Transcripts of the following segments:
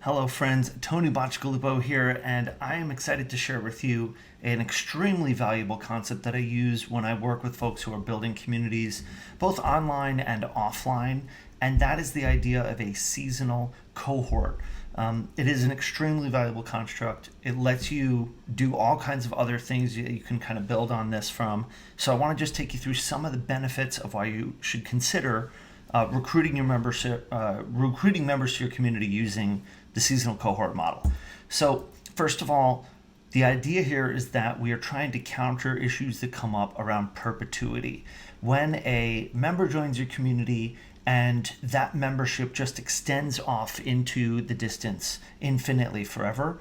Hello friends, Tony Botchgalupo here, and I am excited to share with you an extremely valuable concept that I use when I work with folks who are building communities, both online and offline, and that is the idea of a seasonal cohort. It is an extremely valuable construct. It lets you do all kinds of other things you can kind of build on this from. So I want to just take you through some of the benefits of why you should consider recruiting members to your community using the seasonal cohort model. So first of all, the idea here is that we are trying to counter issues that come up around perpetuity. When a member joins your community and that membership just extends off into the distance infinitely forever,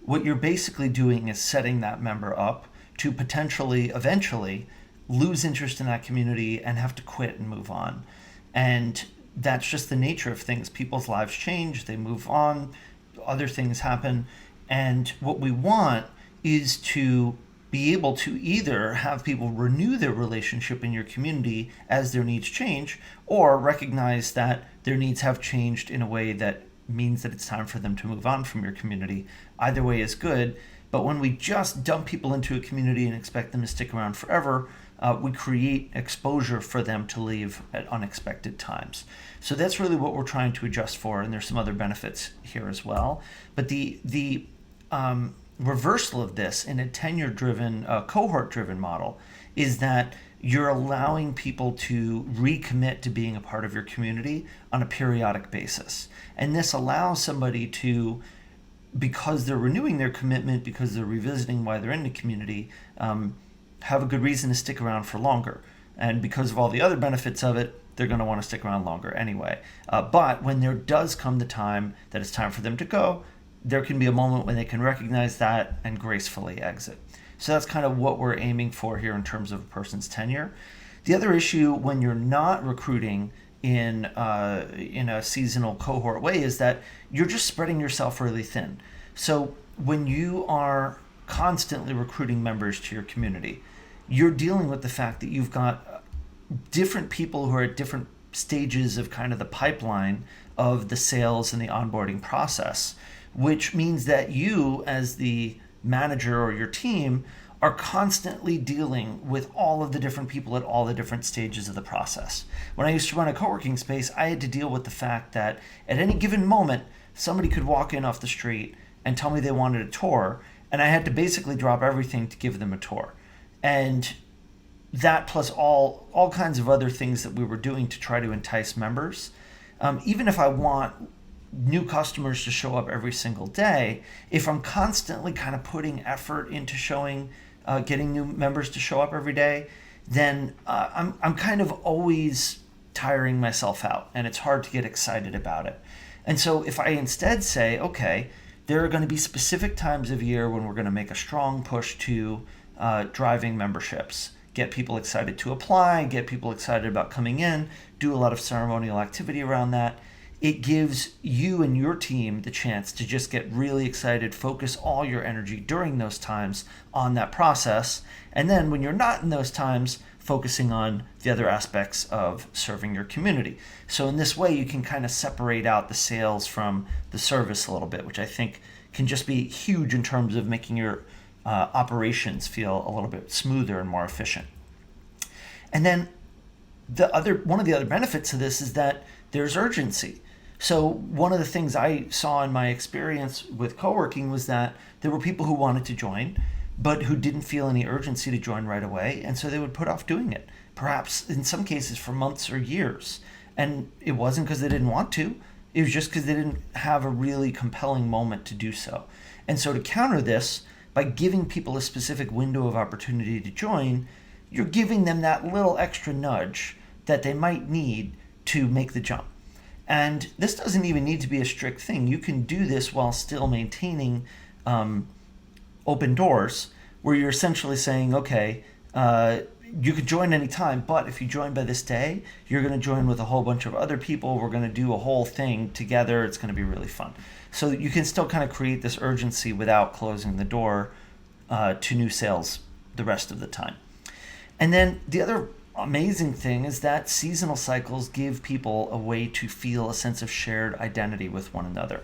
what you're basically doing is setting that member up to potentially eventually lose interest in that community and have to quit and move on. And that's just the nature of things. People's lives change, they move on, other things happen. And what we want is to be able to either have people renew their relationship in your community as their needs change, or recognize that their needs have changed in a way that means that it's time for them to move on from your community. Either way is good. But when we just dump people into a community and expect them to stick around forever, we create exposure for them to leave at unexpected times. So that's really what we're trying to adjust for, and there's some other benefits here as well. But the reversal of this in a tenure-driven, cohort-driven model is that you're allowing people to recommit to being a part of your community on a periodic basis. And this allows somebody to, because they're renewing their commitment, because they're revisiting why they're in the community, have a good reason to stick around for longer. And because of all the other benefits of it, they're going to want to stick around longer anyway. But when there does come the time that it's time for them to go, there can be a moment when they can recognize that and gracefully exit. So that's kind of what we're aiming for here in terms of a person's tenure. The other issue when you're not recruiting in a seasonal cohort way is that you're just spreading yourself really thin. So when you are constantly recruiting members to your community, you're dealing with the fact that you've got different people who are at different stages of kind of the pipeline of the sales and the onboarding process, which means that you as the manager or your team are constantly dealing with all of the different people at all the different stages of the process. When I used to run a co-working space, I had to deal with the fact that at any given moment, somebody could walk in off the street and tell me they wanted a tour, and I had to basically drop everything to give them a tour. And that plus all kinds of other things that we were doing to try to entice members. Even if I want new customers to show up every single day, if I'm constantly kind of putting effort into getting new members to show up every day, then I'm kind of always tiring myself out, and it's hard to get excited about it. And so if I instead say, okay, there are going to be specific times of year when we're going to make a strong push to driving memberships, get people excited to apply, get people excited about coming in, do a lot of ceremonial activity around that. It gives you and your team the chance to just get really excited, focus all your energy during those times on that process. And then when you're not in those times, focusing on the other aspects of serving your community. So in this way, you can kind of separate out the sales from the service a little bit, which I think can just be huge in terms of making your operations feel a little bit smoother and more efficient. And then one of the other benefits of this is that there's urgency. So one of the things I saw in my experience with co-working was that there were people who wanted to join, but who didn't feel any urgency to join right away. And so they would put off doing it, perhaps in some cases for months or years. And it wasn't because they didn't want to. It was just because they didn't have a really compelling moment to do so. And so to counter this, by giving people a specific window of opportunity to join, you're giving them that little extra nudge that they might need to make the jump. And this doesn't even need to be a strict thing. You can do this while still maintaining open doors, where you're essentially saying, okay, you could join anytime, but if you join by this day, you're going to join with a whole bunch of other people. We're going to do a whole thing together. It's going to be really fun. So you can still kind of create this urgency without closing the door to new sales the rest of the time. And then the other amazing thing is that seasonal cycles give people a way to feel a sense of shared identity with one another.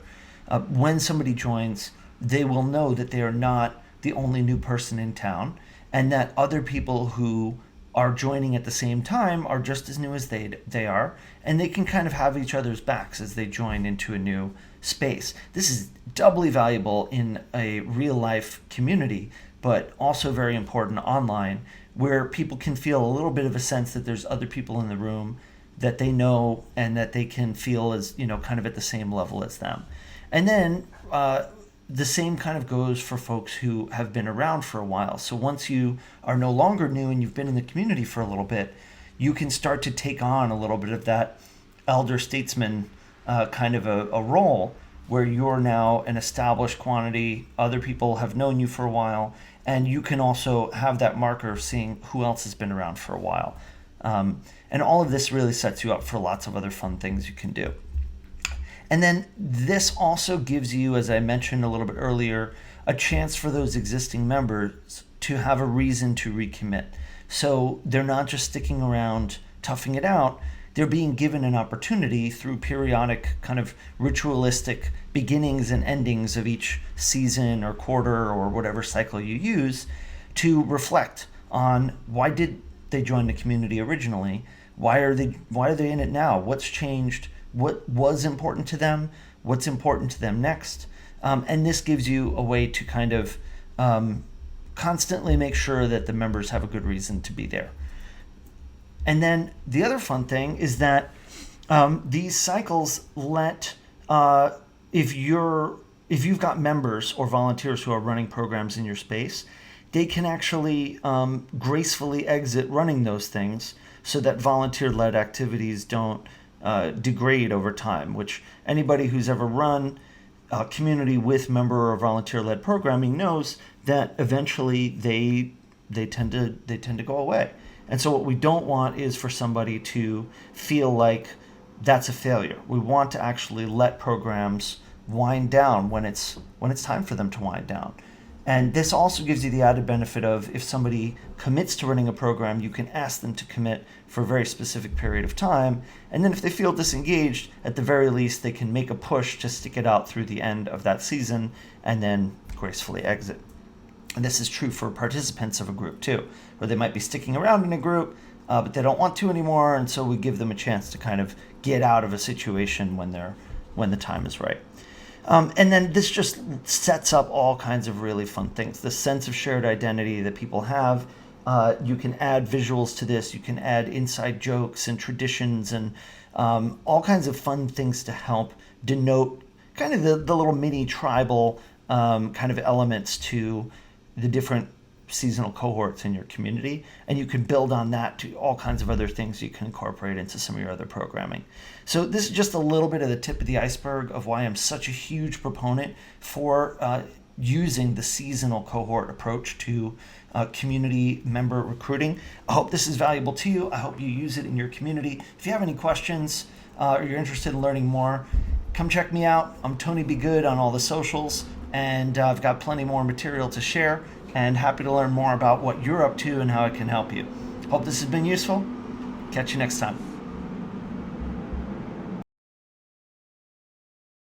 When somebody joins, they will know that they are not the only new person in town, and that other people who are joining at the same time are just as new as they are, and they can kind of have each other's backs as they join into a new space. This is doubly valuable in a real life community, but also very important online, where people can feel a little bit of a sense that there's other people in the room that they know and that they can feel as, kind of at the same level as them. And then the same kind of goes for folks who have been around for a while. So once you are no longer new and you've been in the community for a little bit, you can start to take on a little bit of that elder statesman kind of a role, where you're now an established quantity, other people have known you for a while, and you can also have that marker of seeing who else has been around for a while. And all of this really sets you up for lots of other fun things you can do. And then this also gives you, as I mentioned a little bit earlier, a chance for those existing members to have a reason to recommit. So they're not just sticking around toughing it out, they're being given an opportunity through periodic kind of ritualistic beginnings and endings of each season or quarter or whatever cycle you use to reflect on why did they join the community originally? Why are they in it now? What's changed? What was important to them? What's important to them next? And this gives you a way to kind of constantly make sure that the members have a good reason to be there. And then the other fun thing is that these cycles let, if you've got members or volunteers who are running programs in your space, they can actually gracefully exit running those things so that volunteer-led activities don't degrade over time, which anybody who's ever run a community with member or volunteer-led programming knows that eventually they tend to go away. And so what we don't want is for somebody to feel like that's a failure. We want to actually let programs wind down when it's time for them to wind down. And this also gives you the added benefit of, if somebody commits to running a program, you can ask them to commit for a very specific period of time. And then if they feel disengaged, at the very least, they can make a push to stick it out through the end of that season and then gracefully exit. And this is true for participants of a group too, where they might be sticking around in a group, but they don't want to anymore. And so we give them a chance to kind of get out of a situation when the time is right. And then this just sets up all kinds of really fun things. The sense of shared identity that people have. You can add visuals to this. You can add inside jokes and traditions and all kinds of fun things to help denote kind of the little mini tribal kind of elements to the different seasonal cohorts in your community, and you can build on that to all kinds of other things you can incorporate into some of your other programming. So this is just a little bit of the tip of the iceberg of why I'm such a huge proponent for using the seasonal cohort approach to community member recruiting. I hope this is valuable to you. I hope you use it in your community. If you have any questions or you're interested in learning more, come check me out. I'm Tony Be Good on all the socials, and I've got plenty more material to share, and happy to learn more about what you're up to and how it can help you. Hope this has been useful. Catch you next time.